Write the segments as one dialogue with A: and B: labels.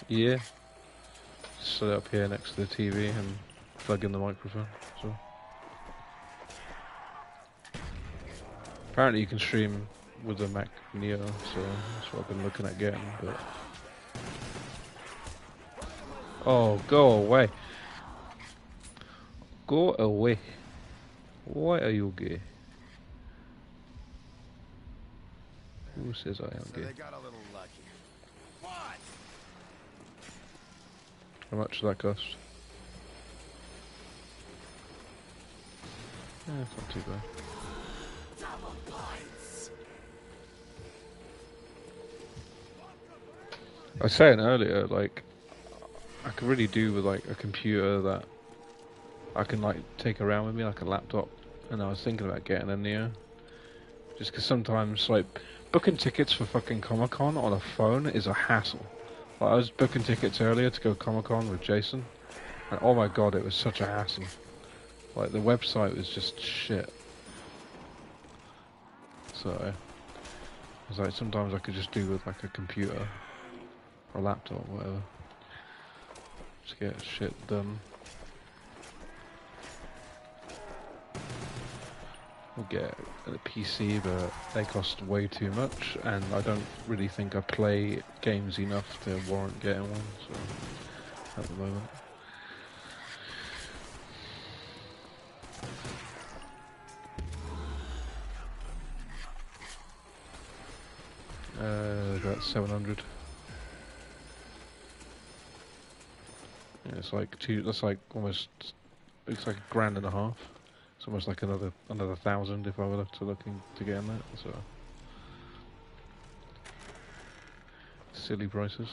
A: Yeah. Set it up here next to the TV and plug in the microphone. So apparently you can stream with the Mac Neo, so that's what I've been looking at getting. But oh, go away! Go away! Why are you gay? Who says I am
B: So
A: gay?
B: they got a little lucky. What?
A: How much does that cost? Yeah, it's not too bad.
B: Double points.
A: I was saying earlier, like, I could really do with like a computer that I can like take around with me, like a laptop. And I was thinking about getting a Neo, just because sometimes like booking tickets for fucking Comic-Con on a phone is a hassle. Like, I was booking tickets earlier to go Comic-Con with Jason, and oh my god, it was such a hassle. Like the website was just shit. So I was like, sometimes I could just do with like a computer or a laptop, or whatever. Just get shit done. We'll get a PC, but they cost way too much, and I don't really think I play games enough to warrant getting one, so at the moment. About 700. Yeah, it's like that's like almost, it's like $1,500. It's almost like another 1,000 if I were to looking to get in that, so. Silly prices.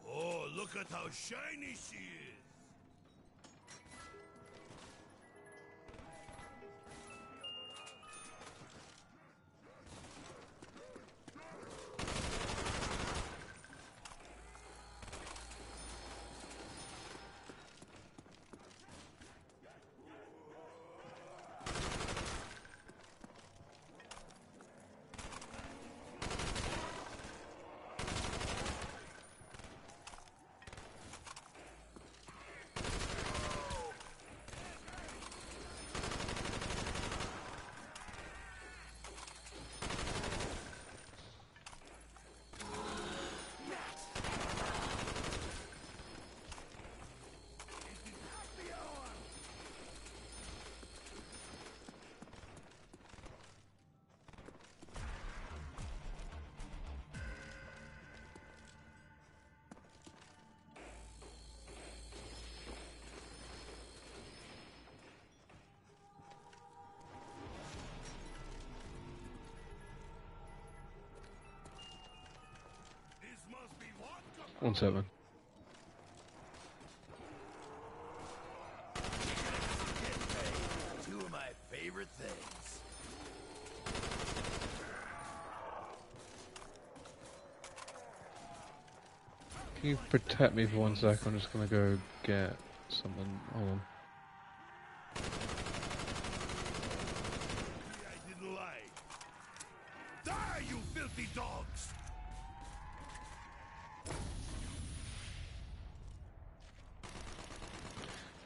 B: Oh, look at how shiny she is. This must be vodka.
A: 1-7.
B: Two of my favorite things.
A: Can you protect me for 1 sec? I'm just gonna go get something. Hold on.
B: I didn't lie. Die, you filthy dogs!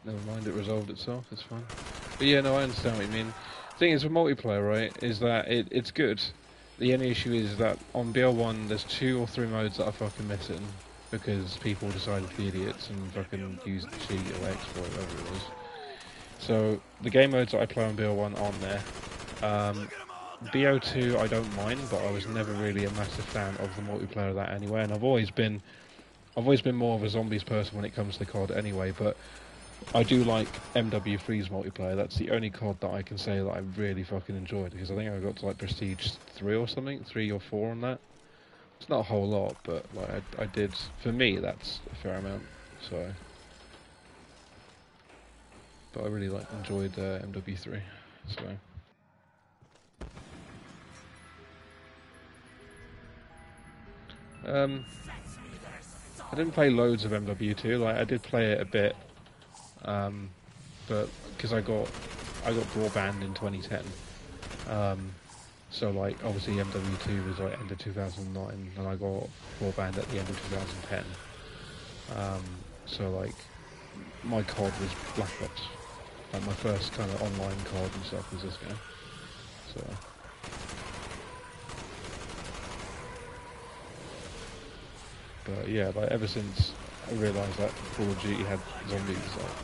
A: Never mind, it resolved itself, it's fine. But yeah, no, I understand what you mean. The thing is, with multiplayer, right, is that it's good. The only issue is that on BL1, there's 2 or 3 modes that are fucking missing, because people decided to be idiots and fucking used cheat or exploit, whatever it was. So, the game modes that I play on BL1 aren't there. BO2 I don't mind, but I was never really a massive fan of the multiplayer of that anyway, and I've always been more of a zombies person when it comes to COD anyway, but I do like MW3's multiplayer. That's the only COD that I can say that I really fucking enjoyed, because I think I got to like Prestige 3 or something, 3 or 4 on that. It's not a whole lot, but like I did, for me that's a fair amount, so. But I really enjoyed MW3, so. I didn't play loads of MW2, like I did play it a bit, but because I got broadband in 2010. So like obviously MW2 was like end of 2009, and I got broadband at the end of 2010. So like my COD was Black Ops. Like my first kind of online COD and stuff was this game. So. But yeah, like ever since I realised that Call of Duty had zombies, like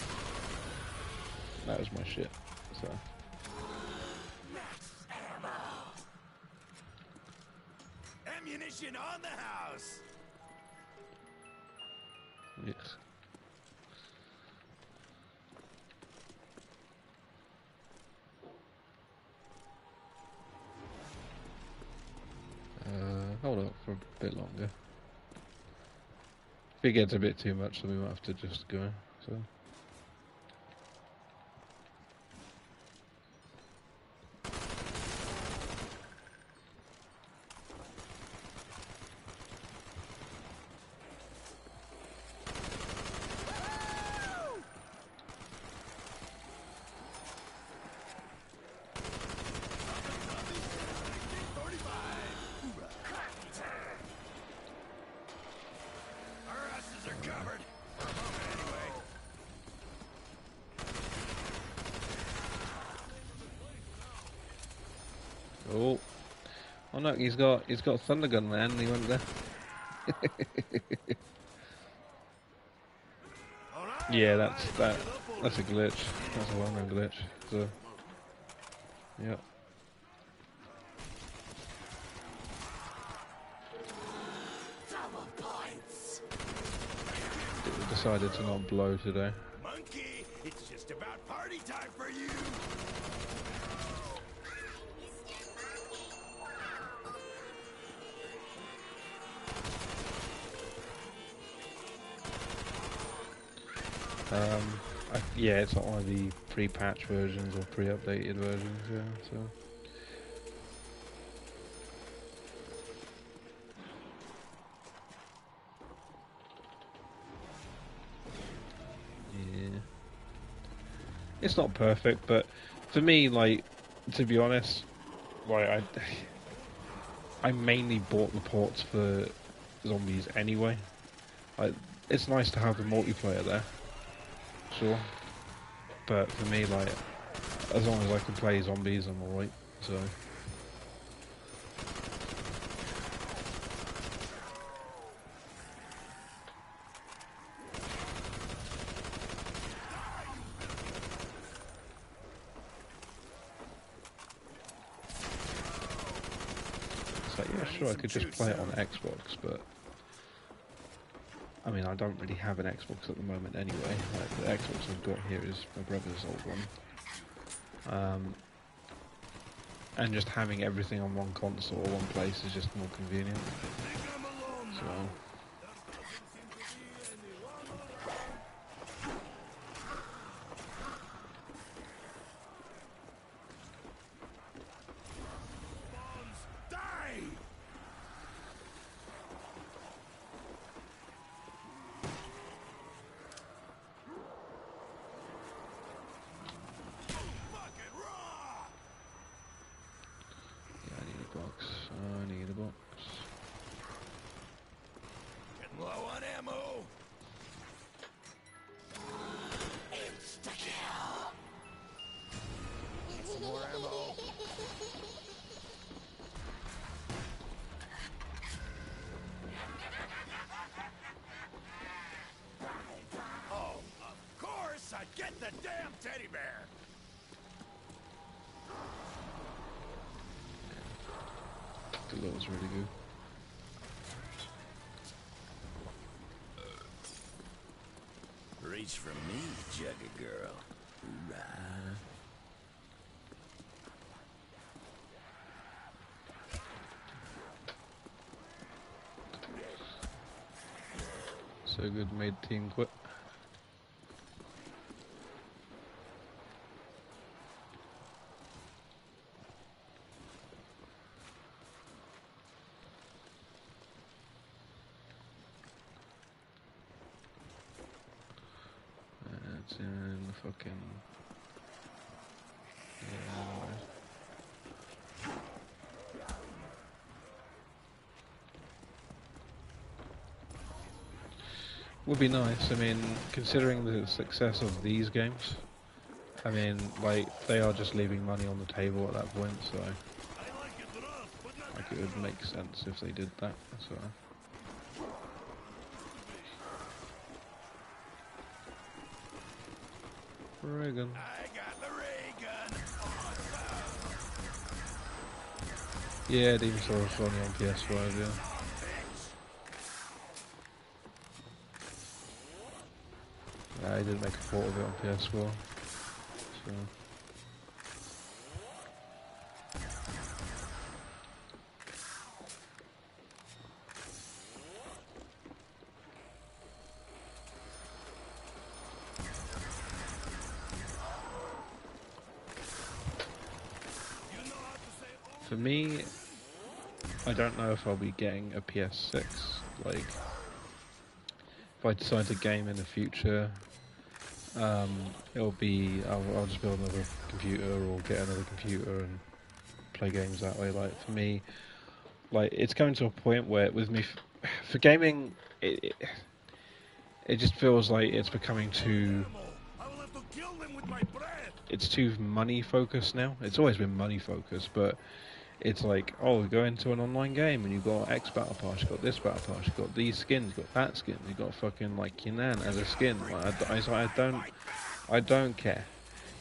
A: that was my shit. So
B: Ammunition on the house.
A: yes. Hold up for a bit longer. If it gets a bit too much, then we might have to just go. So. Oh, oh no, he's got Thunder Gun, man. He went there. Yeah, that's a glitch. That's a well-known glitch. So, yeah. Decided to not blow today.
B: Monkey, it's just about party time for you.
A: Yeah, it's not one of the pre-patch versions or pre-updated versions. Yeah, so. Yeah. It's not perfect, but for me, like, to be honest, like I mainly bought the ports for zombies anyway. Like, it's nice to have the multiplayer there, sure. But for me, like, as long as I can play zombies, I'm alright. So. It's like, yeah, sure, I could just play it on Xbox, but I mean, I don't really have an Xbox at the moment anyway. Like, the Xbox I've got here is my brother's old one. And just having everything on one console or one place is just more convenient. So. I need a box.
B: Getting low on ammo. Insta-kill. Get some more ammo. Oh, of course, I get the damn teddy bear.
A: The looks really good.
B: Reach for me, Juggy girl. Hoorah.
A: So good, made team quit. And It's in the fucking... Yeah, would be nice. I mean, considering the success of these games, I mean, like, they are just leaving money on the table at that point, so like, it would make sense if they did that. So. Reagan.
B: I got the ray gun.
A: Yeah, Demon Souls was only on PS5, yeah. I didn't make a port of it on PS4. So. For me, I don't know if I'll be getting a PS6. Like, if I decide to game in the future, it'll be I'll just build another computer or get another computer and play games that way. Like, for me, like, it's coming to a point where with me for gaming, it just feels like it's becoming too.
B: I will have to kill them with my breath.
A: It's too money focused now. It's always been money focused, but it's like, oh, we go into an online game and you've got X battle pass, you've got this battle pass, you've got these skins, you've got that skin, you've got fucking like Kinan as a skin. Like, I don't care.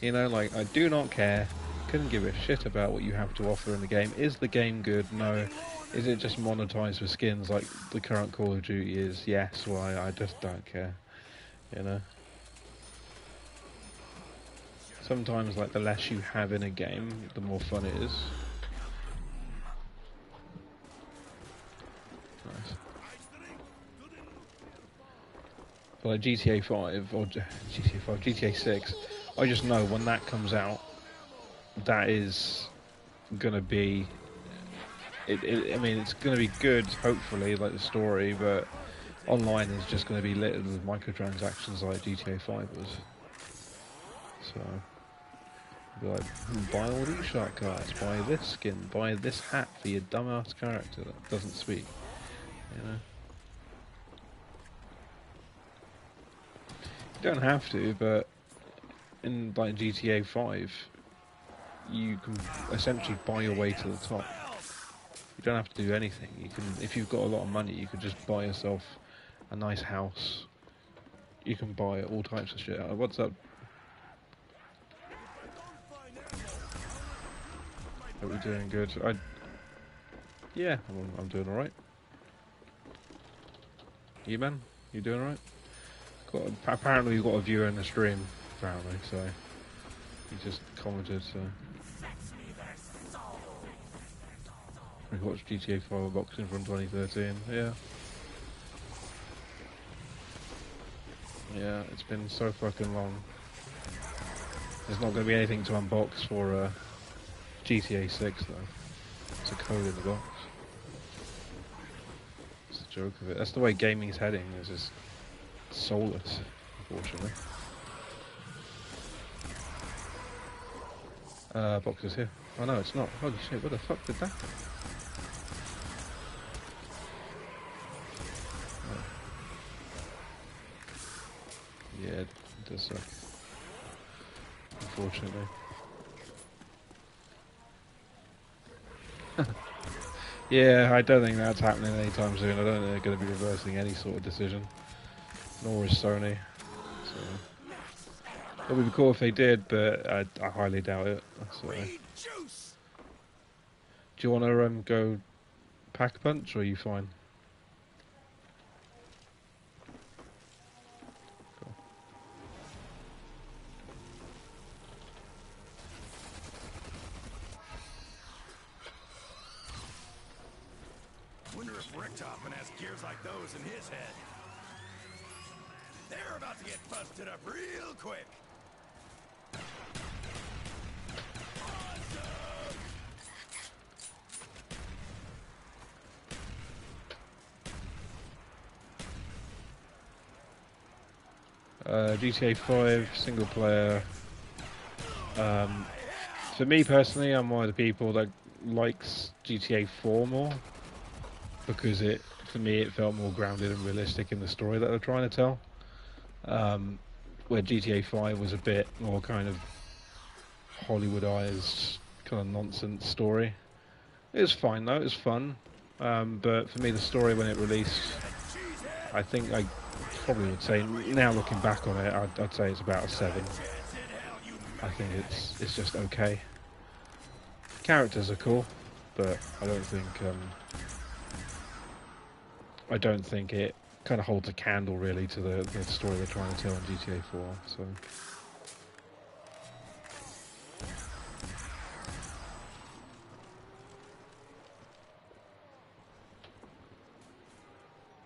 A: You know, like, I do not care. Couldn't give a shit about what you have to offer in the game. Is the game good? No. Is it just monetized for skins like the current Call of Duty is? Yes. Well, I just don't care. You know. Sometimes, like, the less you have in a game, the more fun it is. Nice. But like GTA 5 or GTA 6, I just know when that comes out, that is gonna be. I mean, it's gonna be good, hopefully, like the story, but online is just gonna be littered with microtransactions like GTA 5 was. So, be like, buy all these shark cards, buy this skin, buy this hat for your dumbass character that doesn't speak. You know. You don't have to, but in like GTA 5, you can essentially buy your way to the top. You don't have to do anything. You can, if you've got a lot of money, you could just buy yourself a nice house. You can buy all types of shit. What's up? Hope you're doing good. Yeah, I'm doing all right. You man, you doing all right? Apparently, you've got a viewer in the stream. Apparently, so he just commented. So. We watched GTA 5 unboxing from 2013. Yeah. Yeah, it's been so fucking long. There's not going to be anything to unbox for GTA 6 though. It's a code in the box. It's the joke of it. That's the way gaming's heading. It's just soulless, unfortunately. Box is here. Oh no, it's not. Holy shit! What the fuck did that happen? Yeah, it does suck. Unfortunately. Yeah, I don't think that's happening anytime soon. I don't think they're going to be reversing any sort of decision. Nor is Sony. So. It would be cool if they did, but I highly doubt it. So. Do you want to go pack a punch, or are you fine?
B: Wonder if Richthofen has gears like those in his head. They're about to get busted up real quick.
A: GTA 5 single player. For me personally, I'm one of the people that likes GTA 4 more because for me, it felt more grounded and realistic in the story that they're trying to tell. Where GTA 5 was a bit more kind of Hollywoodized, kind of nonsense story. It was fine though, it was fun. But for me, the story when it released, I think I probably would say, now looking back on it, I'd say it's about a 7. I think it's just okay. Characters are cool, but I don't think it kind of holds a candle really to the story they're trying to tell in GTA 4. So.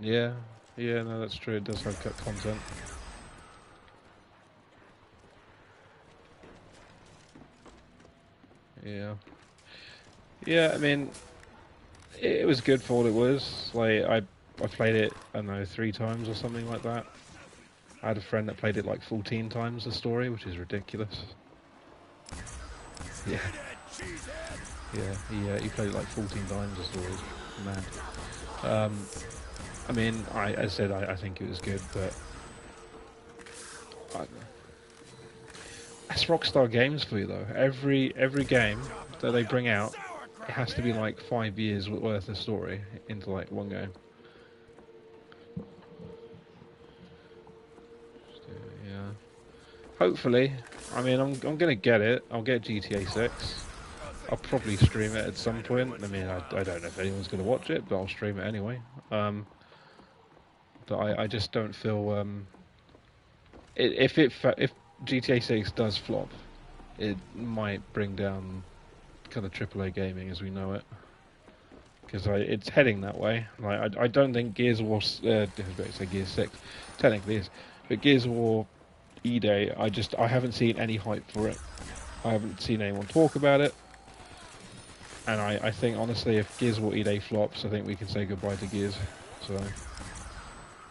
A: Yeah, yeah, no, that's true. It does have cut content. Yeah. Yeah, I mean, it was good for what it was. Like, I played it, I don't know, 3 times or something like that. I had a friend that played it like 14 times the story, which is ridiculous. Yeah. Yeah, he played it like 14 times the story. It's mad. I mean, as I said, I think it was good, but that's Rockstar Games for you though. Every game that they bring out, it has to be like 5 years worth of story into like one game. Yeah. Hopefully, I mean, I'm gonna get it. I'll get GTA 6. I'll probably stream it at some point. I mean, I don't know if anyone's gonna watch it, but I'll stream it anyway. But I just don't feel if GTA 6 does flop, it might bring down kind of AAA gaming as we know it, because it's heading that way. Like I don't think Gears of War, I was about to say Gears 6, technically is, but Gears of War E-Day, I haven't seen any hype for it. I haven't seen anyone talk about it, and I think honestly, if Gears of War E-Day flops, I think we can say goodbye to Gears. So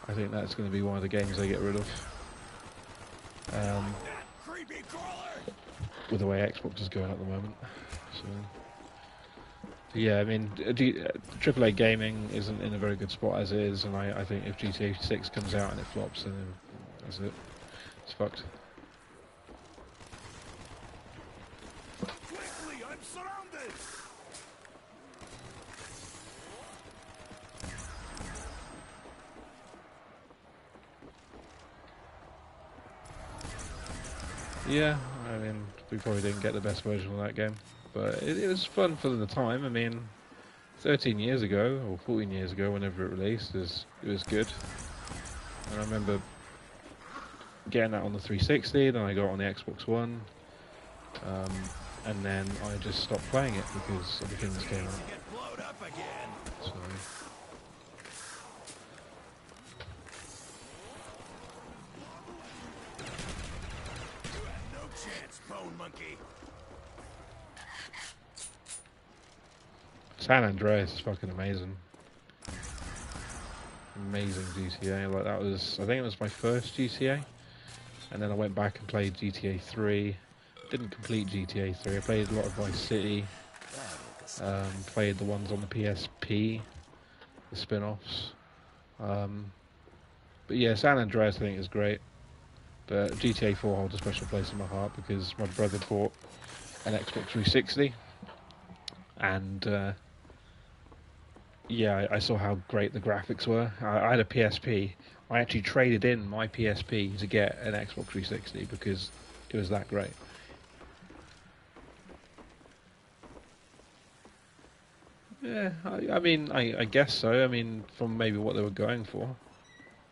A: I think that's going to be one of the games they get rid of. With the way Xbox is going at the moment. So, yeah, I mean, AAA gaming isn't in a very good spot as it is, and I think if GTA 6 comes out and it flops, then that's it. It's fucked.
B: Quickly, I'm surrounded.
A: Yeah, I mean, we probably didn't get the best version of that game, but it was fun for the time. I mean, 13 years ago, or 14 years ago, whenever it released, it was good. And I remember getting that on the 360, then I got it on the Xbox One, and then I just stopped playing it because other things came out. So.
B: Monkey.
A: San Andreas is fucking amazing. Amazing GTA. Like that was, I think it was my first GTA, and then I went back and played GTA 3. Didn't complete GTA 3. I played a lot of Vice City. Played the ones on the PSP, the spin-offs. But yeah, San Andreas I think is great. But GTA 4 holds a special place in my heart because my brother bought an Xbox 360, and yeah, I saw how great the graphics were. I had a PSP. I actually traded in my PSP to get an Xbox 360 because it was that great. Yeah, I mean, I guess so. I mean, from maybe what they were going for,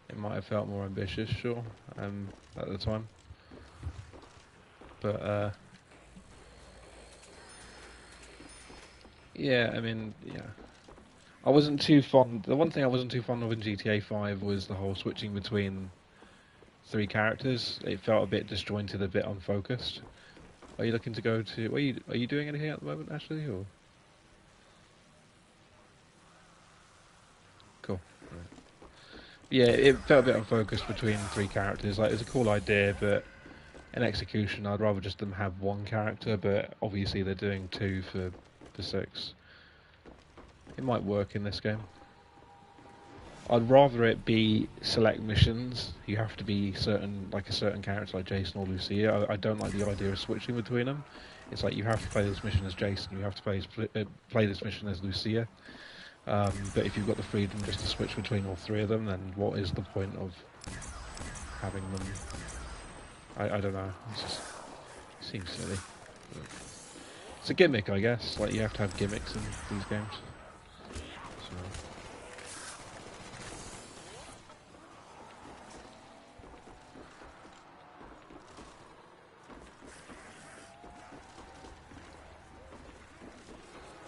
A: it might have felt more ambitious, sure, at the time. But yeah, I mean, yeah. I wasn't too fond. The one thing I wasn't too fond of in GTA 5 was the whole switching between 3 characters. It felt a bit disjointed, a bit unfocused. Are you looking to go to? Are you doing anything at the moment, Ashley? Or cool. Right. Yeah, it felt a bit unfocused between three characters. Like, it's a cool idea, but in execution, I'd rather just them have one character. But obviously, they're doing two for 6. It might work in this game. I'd rather it be select missions. You have to be certain, like a certain character, like Jason or Lucia. I don't like the idea of switching between them. It's like you have to play this mission as Jason, you have to play this mission as Lucia. But if you've got the freedom just to switch between all three of them, then what is the point of having them? I don't know. It seems silly. But it's a gimmick, I guess. Like, you have to have gimmicks in these games. So.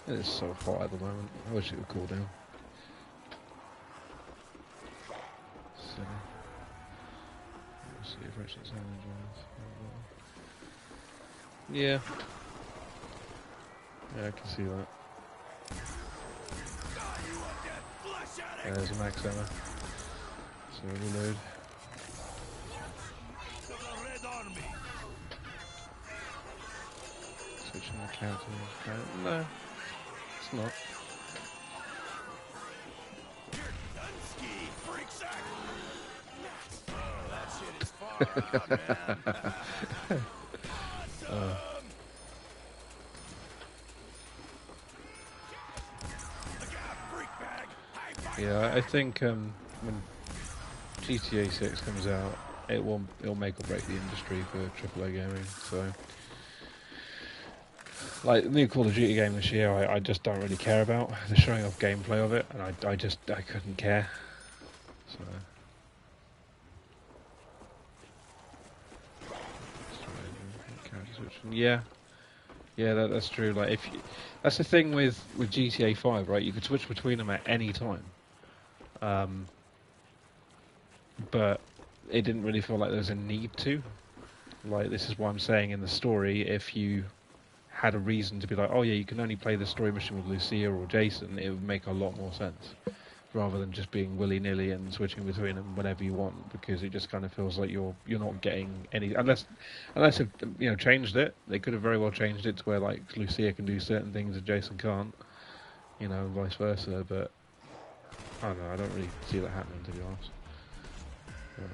A: It is so hot at the moment. I wish it would cool down. So, let's see if Richard's having Yeah. Yeah, I can see that. There's a max ammo. So reload. Switching the counter. No, it's not. Yeah, I think when GTA 6 comes out, it'll make or break the industry for AAA gaming. So, like the new Call of Duty game this year, I just don't really care about. They're showing off gameplay of it, and I couldn't care. So. Yeah, yeah, that's true. Like, that's the thing with GTA 5, right? You could switch between them at any time, but it didn't really feel like there was a need to. Like, this is what I'm saying in the story. If you had a reason to be like, oh yeah, you can only play the story mission with Lucia or Jason, it would make a lot more sense, rather than just being willy-nilly and switching between them whenever you want, because it just kind of feels like you're not getting any, unless they've changed it. They could have very well changed it to where like Lucia can do certain things and Jason can't, and vice versa. But I don't know. I don't really see that happening, to be honest. But,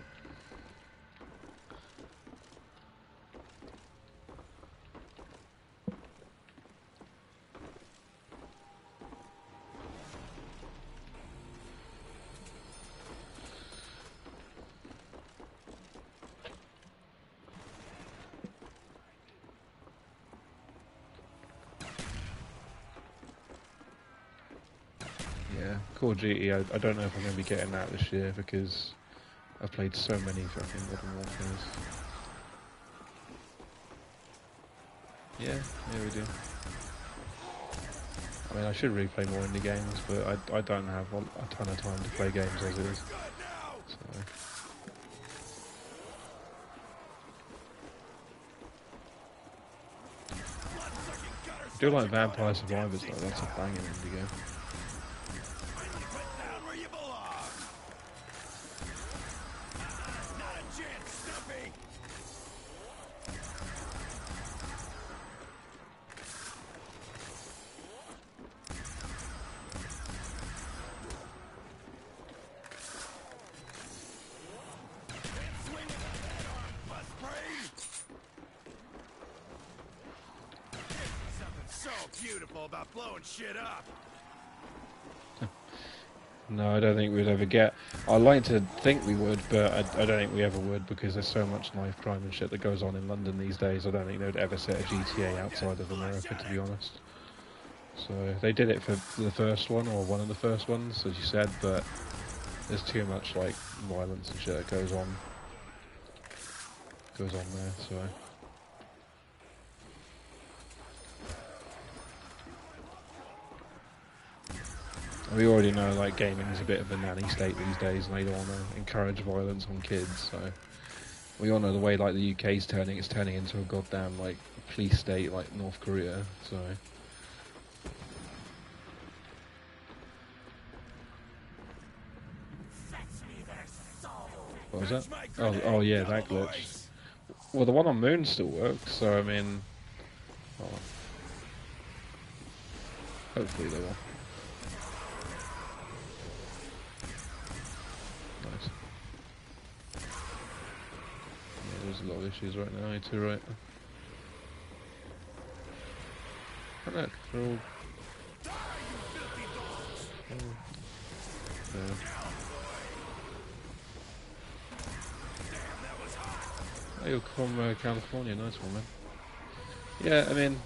A: yeah, Call of Duty. I don't know if I'm going to be getting that this year because I've played so many fucking Modern Warfares. Yeah, we do. I mean, I should really play more indie games, but I don't have a ton of time to play games as it is. So. I do like Vampire Survivors though, that's a banging indie game.
B: Beautiful about blowing shit up.
A: No, I don't think we'd ever get. I like to think we would, but I don't think we ever would because there's so much knife crime and shit that goes on in London these days. I don't think they'd ever set a GTA outside of America, to be honest. So they did it for the first one, or one of the first ones, as you said, but there's too much like violence and shit that goes on there. So. We already know like gaming is a bit of a nanny state these days, and they don't want to encourage violence on kids. So we all know the way like the UK's turning, it's turning into a goddamn like police state like North Korea. So What was that?
B: Fetch my
A: Oh,
B: grenade,
A: oh yeah,
B: Double
A: that glitch.
B: Voice.
A: Well, the one on Moon still works, so I mean, well, hopefully they will. Nice. Yeah, there's a lot of issues right now. I need to write. And look, they're all.
B: Die, you filthy dogs!
A: Yeah.
B: Damn, that was hot.
A: Oh, you're from California, nice one, man. Yeah, I mean,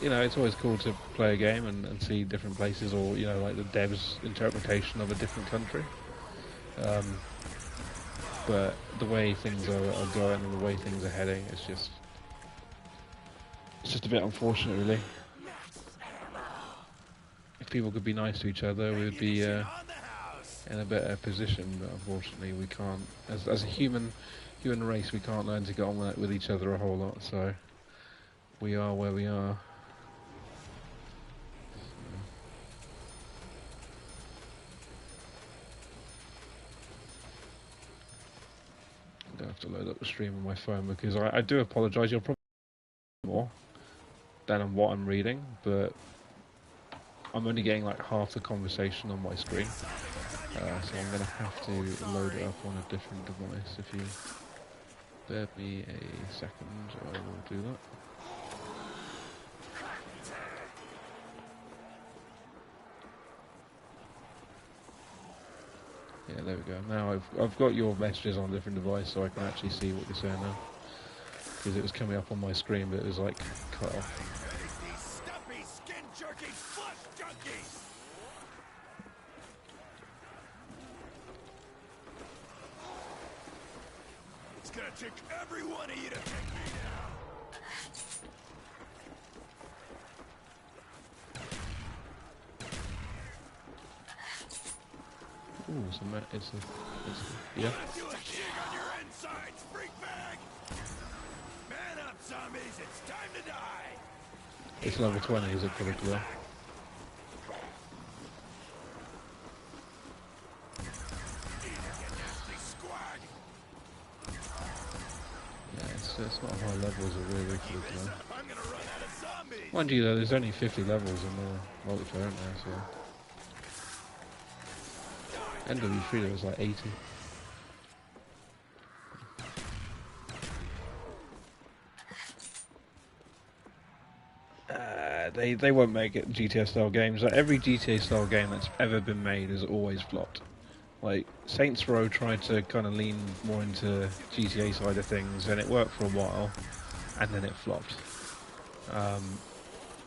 A: you know, it's always cool to play a game and see different places, or you know, like the devs' interpretation of a different country. Um, but the way things are going and the way things are heading, it's just a bit unfortunate, really. If people could be nice to each other, we'd be
B: On the house.
A: in a better position. But unfortunately, we can't. As a human race, we can't learn to get on with each other a whole lot. So we are where we are. I'm gonna have to load up the stream on my phone because I do apologise. You're probably more than on what I'm reading, but I'm only getting like half the conversation on my screen. So I'm going to have to load it up on a different device. If you bear me a second, I will do that. Yeah, there we go. Now I've got your messages on a different device, so I can actually see what you're saying now. Because it was coming up on my screen, but it was like cut off.
B: These stumpy, skin-jerky flush junkies. It's gonna take every one of you to take me down.
A: Ooh, yeah.
B: Do a jig on your insides, freak bag. Man up, zombies! It's time to die.
A: It's level 20, is it probably? Yeah,
B: Squad.
A: it's not high levels of really cool.
B: I'm gonna run out of zombies.
A: Mind you, though, there's only 50 levels in the multiplayer, isn't there? So NW3 there was like 80. They won't make it GTA style games. Like, every GTA style game that's ever been made has always flopped. Like Saints Row tried to kind of lean more into GTA side of things, and it worked for a while, and then it flopped.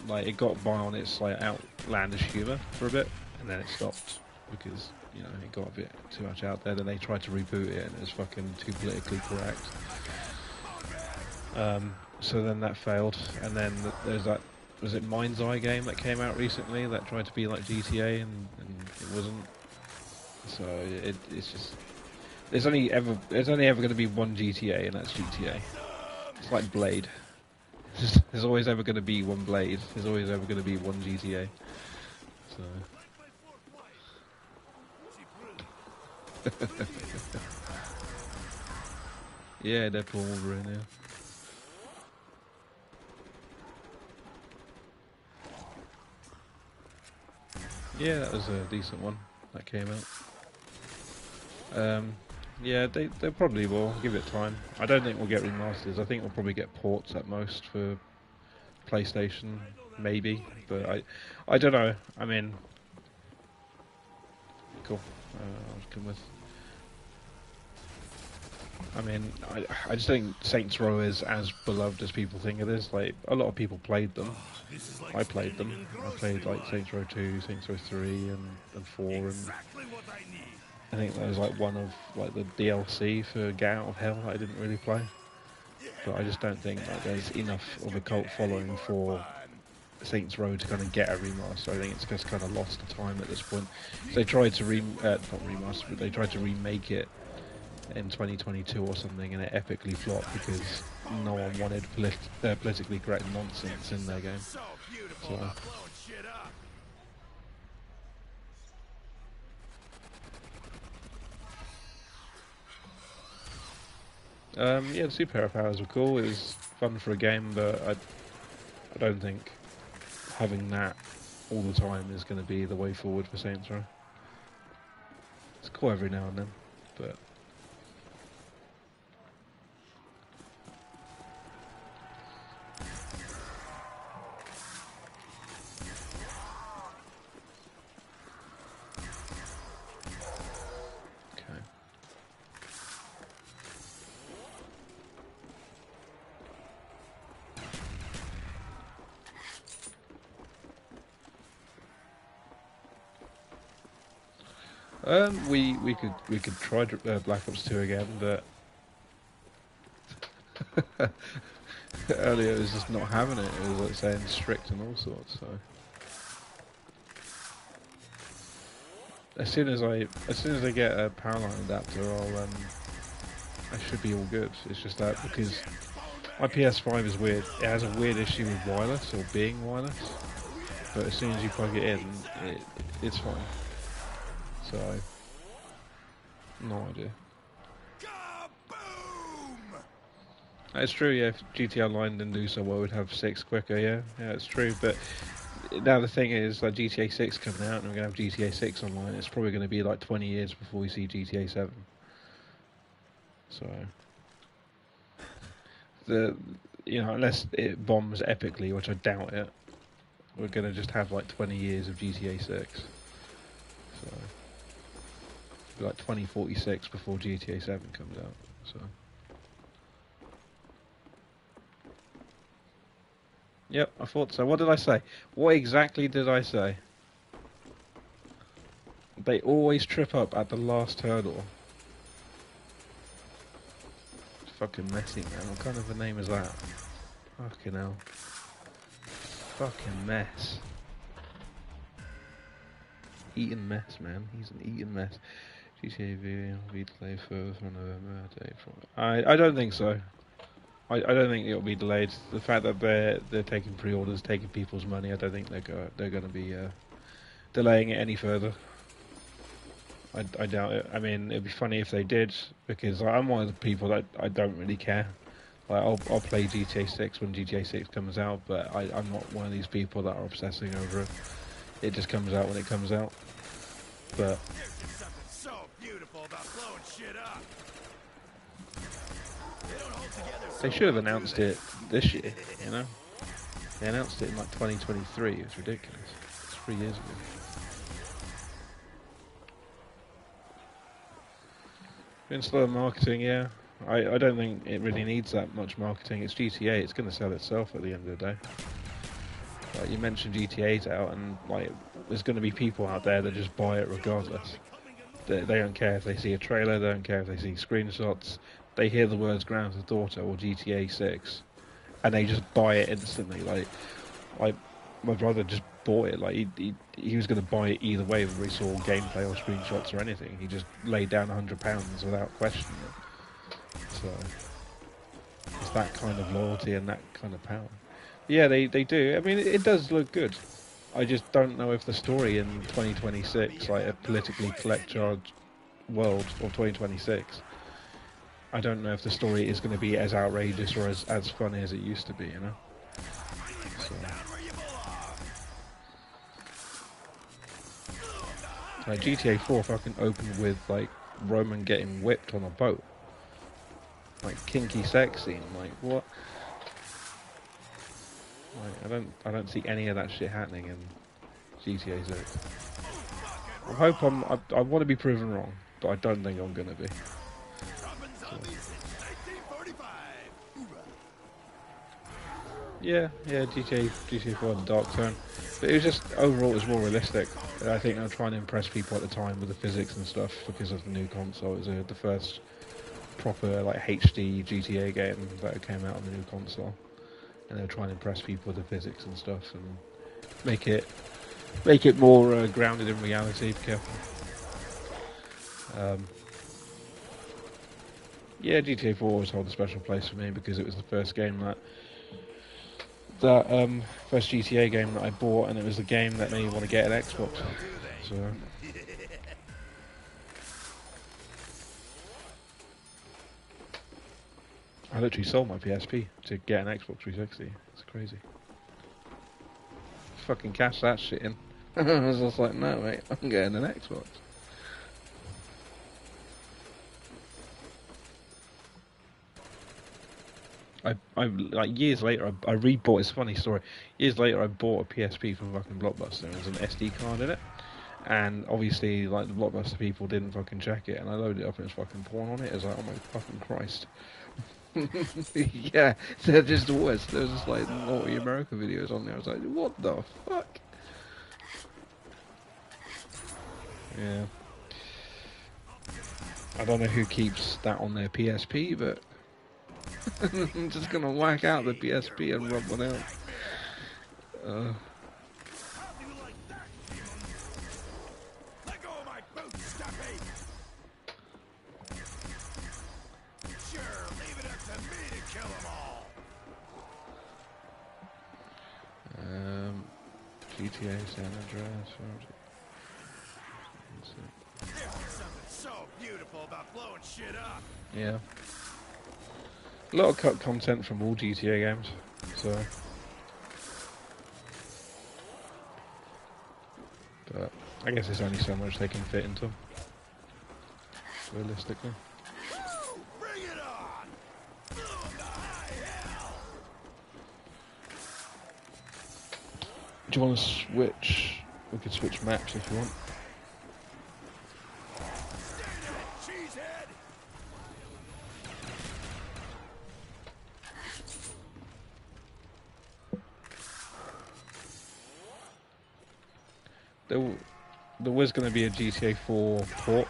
A: Like it got by on its like outlandish humour for a bit, and then it stopped because you know it got a bit too much out there. Then they tried to reboot it, and it was fucking too politically correct. So then that failed, and then there's that. Was it Mind's Eye game that came out recently that tried to be like GTA and it wasn't? So it's just there's only ever going to be one GTA, and that's GTA. It's like Blade. There's always ever going to be one Blade. There's always ever going to be one GTA. So. Yeah, Deadpool Wolverine. Yeah. Yeah, that was a decent one that came out. Yeah, they probably will give it time. I don't think we'll get remasters. I think we'll probably get ports at most for PlayStation, maybe. But I don't know. I mean, cool. I'll come with. I mean, I just think Saints Row is as beloved as people think it is. Like, a lot of people played them. I played them. I played, like, Saints Row 2, Saints Row 3, and 4, and I think there was, like, one of, like, the DLC for Get Out of Hell that I didn't really play. But I just don't think that there's enough of a cult following for Saints Row to kind of get a remaster. I think it's just kind of lost the time at this point. So they tried to not remaster, but they tried to remake it in 2022 or something, and it epically flopped because no one wanted politically correct nonsense in their game. So. Yeah, the superhero powers were cool. It was fun for a game, but I don't think having that all the time is going to be the way forward for Saints Row. It's cool every now and then, but okay. We could try Black Ops 2 again, but earlier it was just not having it. It was like saying strict and all sorts. So as soon as I get a power line adapter, I should be all good. It's just that because my PS5 is weird. It has a weird issue with wireless or being wireless. But as soon as you plug it in, it's fine. So no idea. It's true, yeah. If GTA Online didn't do so well, we'd have 6 quicker, yeah. Yeah, it's true. But now the thing is, like GTA 6 coming out, and we're going to have GTA 6 online, it's probably going to be like 20 years before we see GTA 7. So, unless it bombs epically, which I doubt it, we're going to just have like 20 years of GTA 6. So, it'll be like 2046 before GTA 7 comes out. So. Yep, I thought so. What did I say? What exactly did I say? They always trip up at the last hurdle. It's fucking messy, man. What kind of a name is that? Fucking hell. Fucking mess. Eating mess, man. He's an eating mess. GTA V will be delayed further from November. I don't think so. I don't think it'll be delayed. The fact that they're taking pre-orders, taking people's money, I don't think they're going to be delaying it any further. I doubt it. I mean, it'd be funny if they did, because I'm one of the people that I don't really care. Like, I'll play GTA 6 when GTA 6 comes out, but I'm not one of these people that are obsessing over it. It just comes out when it comes out. But
B: There's just something so beautiful about blowing shit up. They don't hold together so
A: they should have
B: well, do
A: announced
B: they?
A: it this year, you know? They announced it in like 2023. It's ridiculous. It's 3 years ago. In slow marketing, yeah. I don't think it really needs that much marketing. It's GTA. It's going to sell itself at the end of the day. Like, you mentioned GTA's out, and like, there's going to be people out there that just buy it regardless. They don't care if they see a trailer. They don't care if they see screenshots. They hear the words Grand Theft Auto or GTA 6, and they just buy it instantly. Like my brother just bought it. Like he was going to buy it either way, whether he saw gameplay or screenshots or anything. He just laid down £100 without questioning it. So it's that kind of loyalty and that kind of power. Yeah, they do. I mean, it does look good. I just don't know if the story in 2026, like a politically collect charged world of 2026, I don't know if the story is going to be as outrageous or as funny as it used to be, you know? So. Like GTA 4 fucking opened with like Roman getting whipped on a boat, like kinky sex scene. Like what? Like I don't see any of that shit happening in GTA 6. I want to be proven wrong, but I don't think I'm gonna be. So. Yeah, GTA 4 had a dark tone, but it was just overall it was more realistic. I think they were trying to impress people at the time with the physics and stuff because of the new console. It was the first proper like HD GTA game that came out on the new console, and they were trying to impress people with the physics and stuff and make it more grounded in reality. Be careful. Yeah, GTA 4 always holds a special place for me because it was the first game first GTA game that I bought, and it was the game that made me want to get an Xbox. So. I literally sold my PSP to get an Xbox 360. It's crazy. Fucking cash that shit in. I was just like, no, mate, I'm getting an Xbox. I like years later, I rebought. It's a funny story. Years later, I bought a PSP from fucking Blockbuster. There was an SD card in it, and obviously, like the Blockbuster people didn't fucking check it, and I loaded it up and it was fucking porn on it. It was like, oh my fucking Christ. Yeah, there just was. There was just like naughty America videos on there. I was like, what the fuck? Yeah. I don't know who keeps that on their PSP, but I'm just gonna whack out the PSP and rub one out.
B: How do you like that? Let go of my boots, Stuffy! Sure, leave it up to me to kill them all.
A: GTA San Andreas.
B: There's something so beautiful about blowing shit up.
A: Yeah. A lot of cut content from all GTA games, so. But I guess there's only so much they can fit into them, realistically.
B: Woo! Bring it on! Blow 'em to high hell!
A: Do you want to switch? We could switch maps if you want.
B: Stay there, cheesehead!
A: There was going to be a GTA 4 port.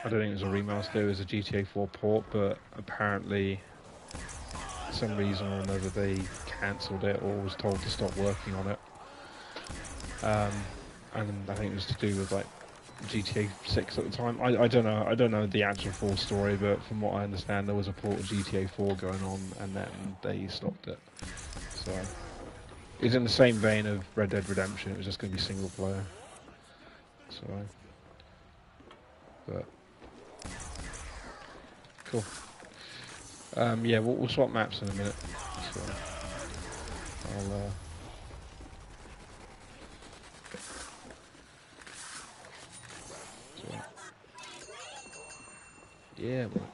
A: I don't think it was a remaster, it was a GTA 4 port, but apparently, for some reason or another, they cancelled it or was told to stop working on it. And I think it was to do with like GTA 6 at the time. I don't know. I don't know the actual full story, but from what I understand, there was a port of GTA 4 going on, and then they stopped it. So it's in the same vein of Red Dead Redemption. It was just going to be single player. So, but cool. Yeah, we'll swap maps in a minute. So I'll. Yeah, man.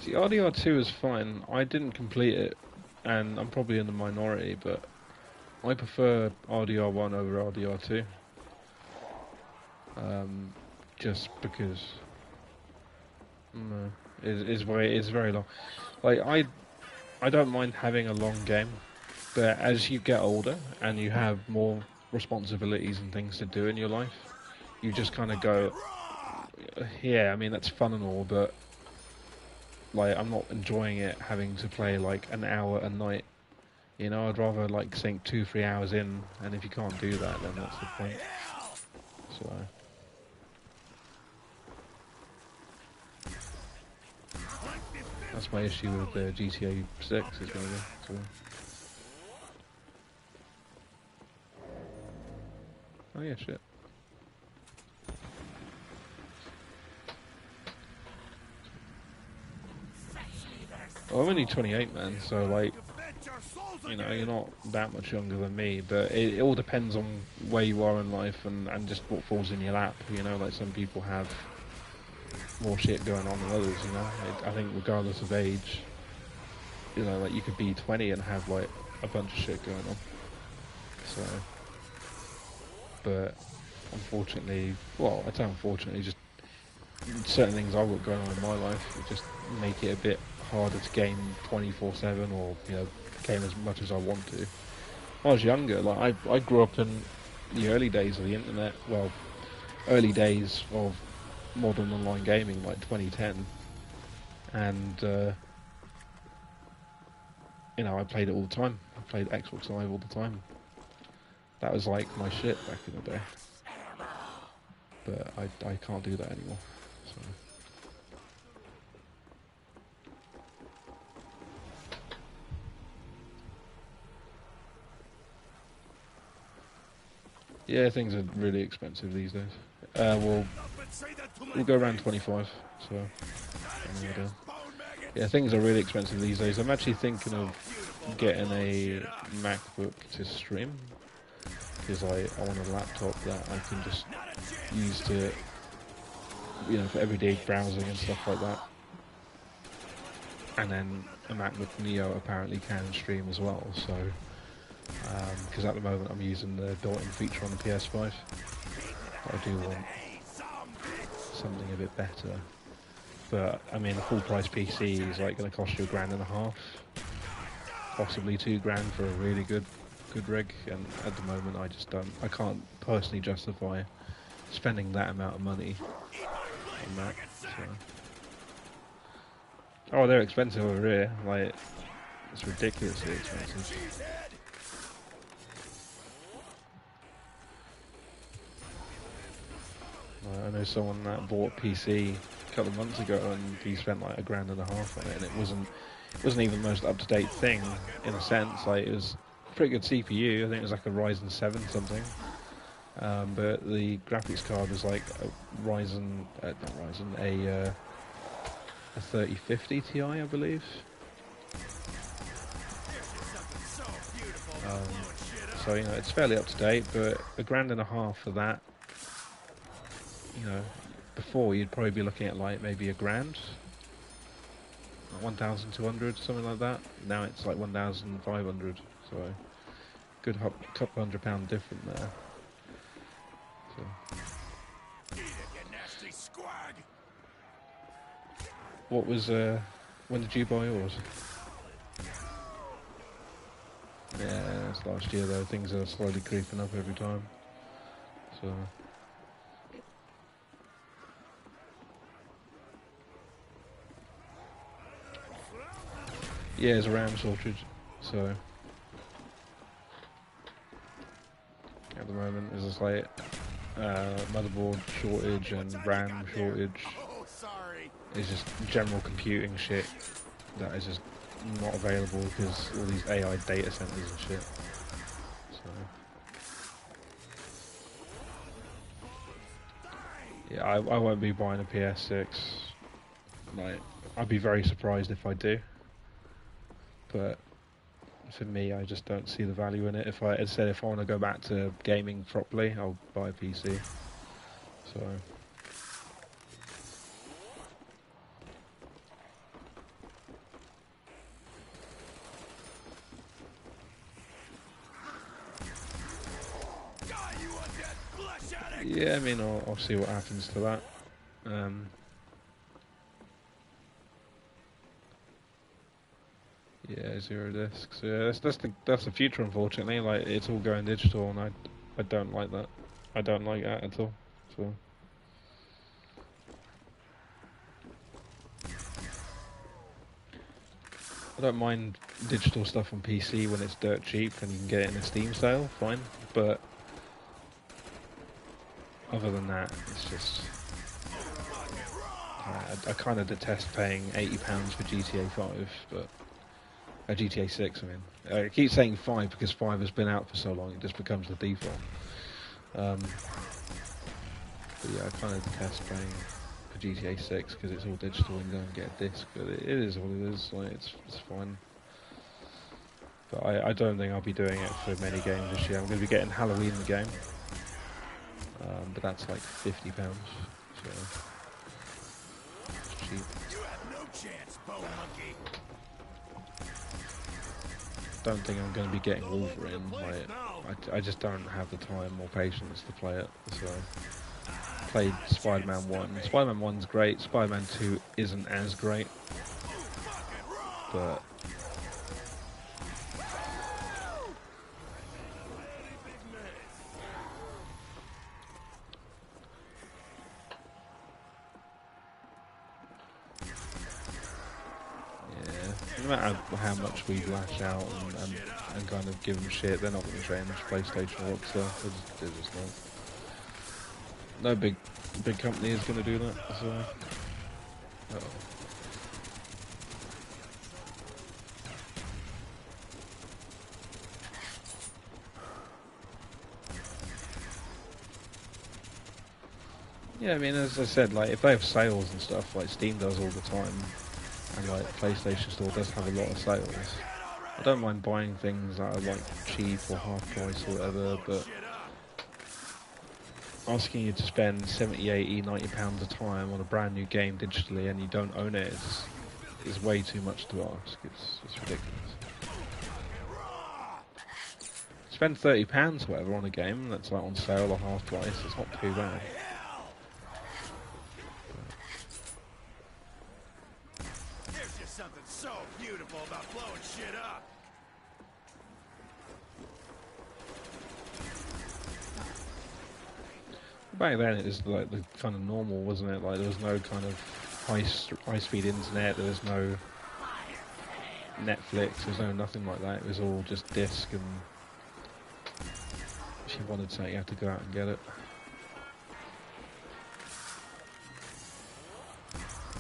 A: See, RDR2 is fine. I didn't complete it, and I'm probably in the minority, but I prefer RDR1 over RDR2. Just because it's very long. Like I don't mind having a long game, but as you get older and you have more responsibilities and things to do in your life, you just kind of go, yeah, I mean that's fun and all, but like I'm not enjoying it having to play like an hour a night. You know, I'd rather like sink 2-3 hours in, and if you can't do that, then what's the point? So. That's my issue with GTA 6 is going to be. So. Oh yeah, shit. Well, I'm only 28, man, so like, you know, you're not that much younger than me, but it all depends on where you are in life and just what falls in your lap, you know, like some people have more shit going on than others, you know. I think regardless of age, you know, like you could be 20 and have like a bunch of shit going on. So, but unfortunately, well, I say unfortunately, just certain things I've got going on in my life just make it a bit harder to game 24/7 or, you know, game as much as I want to. When I was younger, like I grew up in the early days of the internet, well, early days of modern online gaming, like 2010, and you know, I played it all the time. I played Xbox Live all the time. That was like my shit back in the day. But I can't do that anymore. So. Yeah, things are really expensive these days. We'll go around 25. So. Yeah, things are really expensive these days. I'm actually thinking of getting a MacBook to stream because I want a laptop that I can just use to, for everyday browsing and stuff like that. And then a MacBook Neo apparently can stream as well. So, because at the moment I'm using the built-in feature on the PS5, but I do want something a bit better. But I mean, a full-price PC is like going to cost you $1,500, possibly $2,000 for a really good rig. And at the moment, I can't personally justify spending that amount of money on that. So. Oh, they're expensive over here. Like, it's ridiculously expensive. I know someone that bought a PC a couple of months ago, and he spent like $1,500 on it, and it wasn't even the most up-to-date thing in a sense. Like, it was a pretty good CPU. I think it was like a Ryzen 7 something, but the graphics card was like a Ryzen, a 3050 Ti, I believe. So it's fairly up to date, but $1,500 for that. Before you'd probably be looking at like maybe $1,000, 1,200, something like that. Now it's like 1,500, so good couple £100 different there. So. What was when did you buy yours? Yeah, it's last year though. Things are slowly creeping up every time. So. Yeah, there's a RAM shortage, so at the moment there's just like motherboard shortage and RAM shortage. It's just general computing shit that is just not available because all these AI data centers and shit. So yeah, I won't be buying a PS6. Like, I'd be very surprised if I do. But for me, I just don't see the value in it. If I want to go back to gaming properly, I'll buy a PC. So. Yeah, I mean, I'll see what happens to that. Yeah, 0 discs. Yeah, that's the future, unfortunately. Like, it's all going digital, and I don't like that. I don't like that at all. So. I don't mind digital stuff on PC when it's dirt cheap and you can get it in a Steam sale, fine. But other than that, it's just I kind of detest paying £80 for GTA 5, but GTA 6. I mean, I keep saying 5 because 5 has been out for so long; it just becomes the default. But yeah, I kind of detest paying for GTA 6 because it's all digital and you don't get a disc. But it is what it is. Like, it's fine. But I don't think I'll be doing it for many games this year. I'm going to be getting Halloween the game, but that's like £50, so it's cheap.
B: You have no chance, Bow Monkey.
A: Don't think I'm going to be getting Wolverine. Like, I just don't have the time or patience to play it. So I played Spider-Man 1. Spider-Man 1's great. Spider-Man 2 isn't as great, but no matter how much we lash out and kind of give them shit, they're not going to change. PlayStation or Rockstar, they're just not. No big company is going to do that. So. Yeah, I mean, as I said, like, if they have sales and stuff like Steam does all the time, and like PlayStation Store does have a lot of sales. I don't mind buying things that are like cheap or half price or whatever, but asking you to spend 70, 80, 90 pounds a time on a brand new game digitally and you don't own it is way too much to ask. It's ridiculous. Spend £30 or whatever on a game that's like on sale or half price, it's not too bad.
B: There's just something so beautiful about blowing shit up.
A: Back then it was like the kind of normal, wasn't it? Like there was no kind of high speed internet, there was no Netflix, there was no nothing like that. It was all just disc, and if you wanted something you had to go out and get it.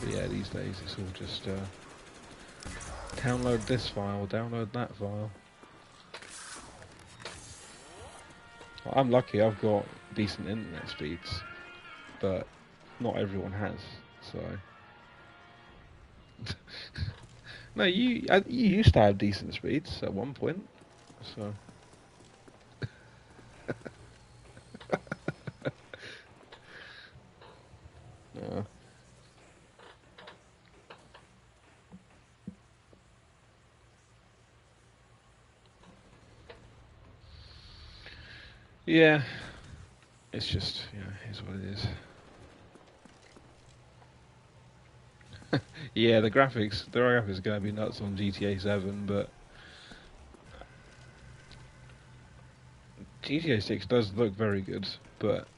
A: But yeah, these days it's all just download this file, download that file. Well, I'm lucky, I've got decent internet speeds, but not everyone has, so... No, you used to have decent speeds at one point, so... Yeah. Yeah, it's just, here's what it is. Yeah, the graphics are going to be nuts on GTA 7, but GTA 6 does look very good, but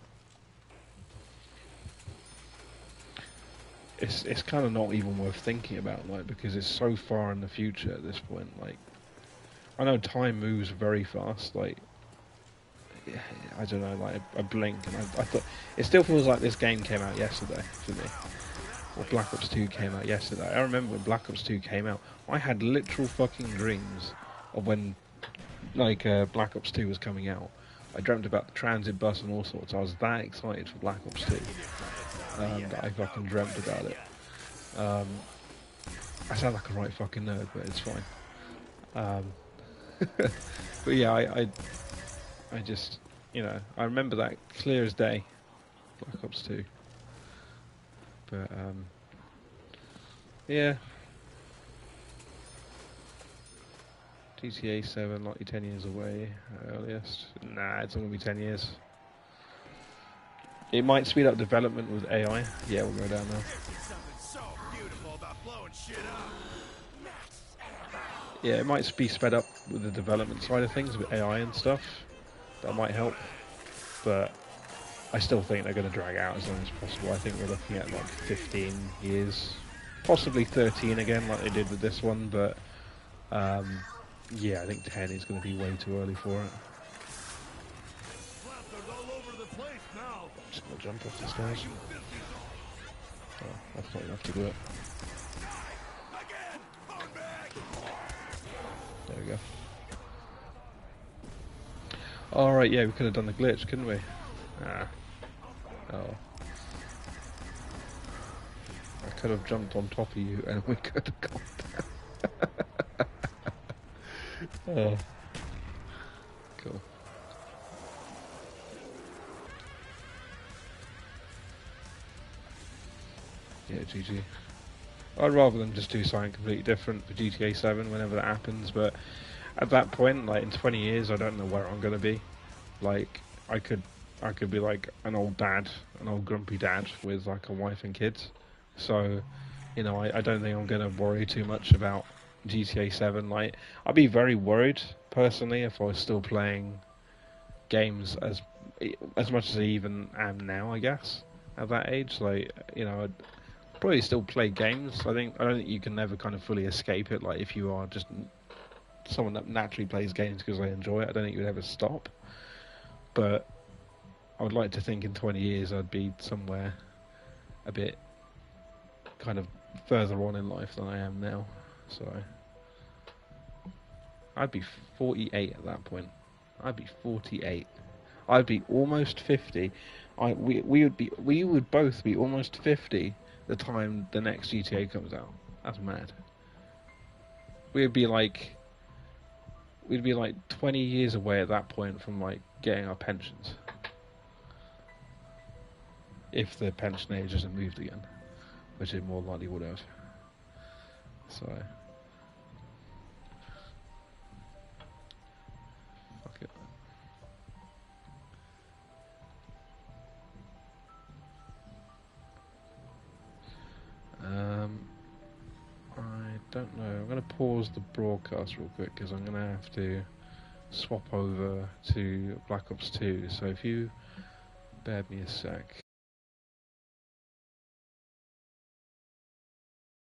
A: it's kind of not even worth thinking about, like, because it's so far in the future at this point. Like, I know time moves very fast, like, I don't know, like I blink and I thought it still feels like this game came out yesterday for me. Or Black Ops 2 came out yesterday. I remember when Black Ops 2 came out, I had literal fucking dreams of when like Black Ops 2 was coming out. I dreamt about the transit bus and all sorts. I was that excited for Black Ops 2 that I fucking dreamt about it. I sound like a right fucking nerd, but it's fine. But yeah, I just, I remember that clear as day, Black Ops 2. But, yeah. GTA 7, likely 10 years away, earliest. Nah, it's only going to be 10 years. It might speed up development with AI. Yeah, we'll go down now. Yeah, it might be sped up with the development side of things with AI and stuff. That might help, but I still think they're going to drag out as long as possible. I think we're looking at like 15 years, possibly 13 again, like they did with this one. But yeah, I think 10 is going to be way too early for it. Just going to jump off the stairs. Oh, that's not enough to do it. There we go. Alright, yeah, we could have done the glitch, couldn't we? Ah. Oh. I could have jumped on top of you and we could have gone down. Oh. Cool. Yeah, GG. I'd rather them just do something completely different for GTA 7 whenever that happens, but at that point, like in 20 years, I don't know where I'm gonna be. Like, I could be like an old dad, an old grumpy dad with like a wife and kids. So, I don't think I'm gonna worry too much about GTA 7. Like, I'd be very worried personally if I was still playing games as much as I even am now. I guess at that age, like, I'd probably still play games. I don't think you can never kind of fully escape it. Like, if you are just someone that naturally plays games because they enjoy it, I don't think you would ever stop. But I would like to think in 20 years I'd be somewhere a bit kind of further on in life than I am now. So I'd be 48 at that point. I'd be 48. I'd be almost 50. We would both be almost 50 the time the next GTA comes out. That's mad. We'd be like 20 years away at that point from like getting our pensions. If the pension age hasn't moved again, which it more likely would have. So, fuck it. I don't know. I'm going to pause the broadcast real quick because I'm going to have to swap over to Black Ops 2. So if you bear me a sec.